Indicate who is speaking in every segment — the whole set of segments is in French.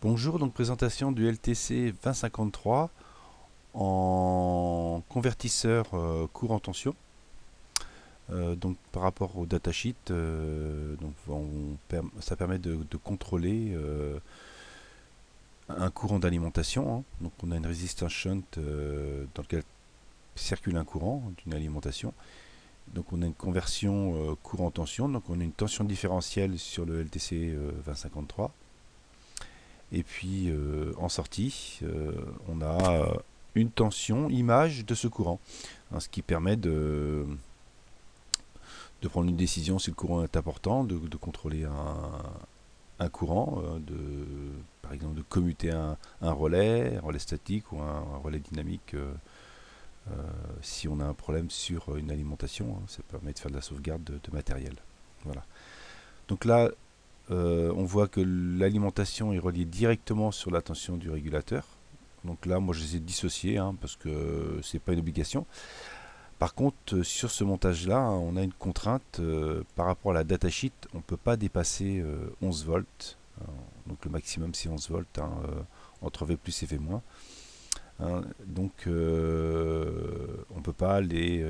Speaker 1: Bonjour, donc présentation du LTC 2053 en convertisseur courant tension. Donc par rapport au datasheet, ça permet de contrôler un courant d'alimentation, hein. Donc on a une résistance shunt dans laquelle circule un courant d'une alimentation. Donc on a une conversion courant tension, donc on a une tension différentielle sur le LTC 2053. Et puis en sortie, on a une tension image de ce courant, hein, ce qui permet de prendre une décision si le courant est important, de contrôler un courant, par exemple de commuter un relais statique ou un relais dynamique si on a un problème sur une alimentation, hein. Ça permet de faire de la sauvegarde de matériel. Voilà. Donc là, on voit que l'alimentation est reliée directement sur la tension du régulateur. Donc là, moi je les ai dissociés, hein, parce que c'est pas une obligation. Par contre, sur ce montage-là, hein, on a une contrainte par rapport à la datasheet. On ne peut pas dépasser 11 volts. Donc le maximum c'est 11 volts, hein, entre V plus et V moins. Hein. Donc on peut pas aller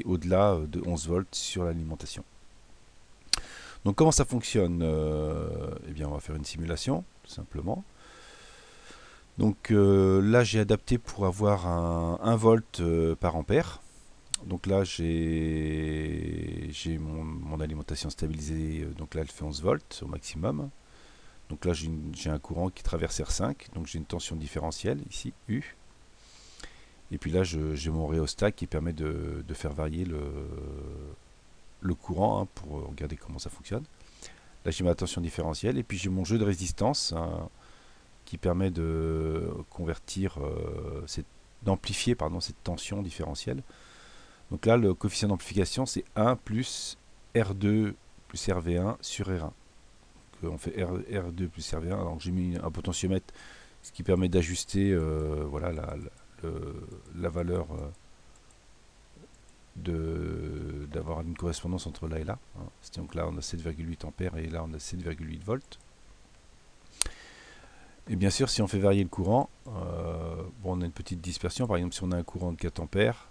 Speaker 1: au-delà de 11 volts sur l'alimentation. Donc comment ça fonctionne? Eh bien on va faire une simulation, tout simplement. Donc là j'ai adapté pour avoir un 1 volt par ampère. Donc là j'ai mon alimentation stabilisée, donc là elle fait 11 volts au maximum. Donc là j'ai un courant qui traverse R5, donc j'ai une tension différentielle ici, U. Et puis là j'ai mon rhéostat qui permet de faire varier le courant, hein, pour regarder comment ça fonctionne. Là j'ai ma tension différentielle et puis j'ai mon jeu de résistance, hein, qui permet de convertir, d'amplifier cette tension différentielle. Donc là le coefficient d'amplification c'est 1 plus R2 plus RV1 sur R1. Donc, on fait R2 plus RV1, donc j'ai mis un potentiomètre, ce qui permet d'ajuster voilà, la valeur d'avoir une correspondance entre là et là, hein. Donc là on a 7,8 ampères et là on a 7,8 volts. Et bien sûr, si on fait varier le courant, bon, on a une petite dispersion. Par exemple, si on a un courant de 4 ampères,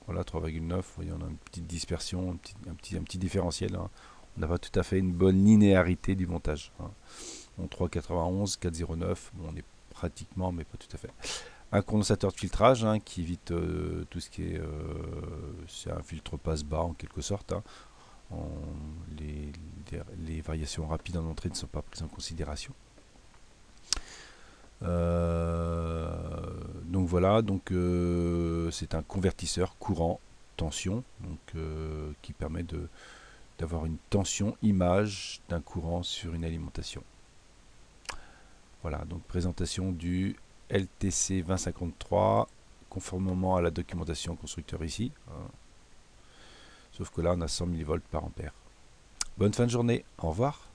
Speaker 1: voilà, 3,9, vous voyez, on a une petite dispersion, un petit différentiel, hein. On n'a pas tout à fait une bonne linéarité du montage, hein. Bon, 3,91, 4,09, bon, on est pratiquement, mais pas tout à fait. Un condensateur de filtrage, hein, qui évite tout ce qui est... c'est un filtre passe-bas en quelque sorte, hein. Les variations rapides en entrée ne sont pas prises en considération. Donc voilà, donc c'est un convertisseur courant tension, donc qui permet d'avoir une tension image d'un courant sur une alimentation. Voilà, donc présentation du LTC 2053 conformément à la documentation constructeur ici, hein. Sauf que là on a 100 mV par ampère. Bonne fin de journée, au revoir.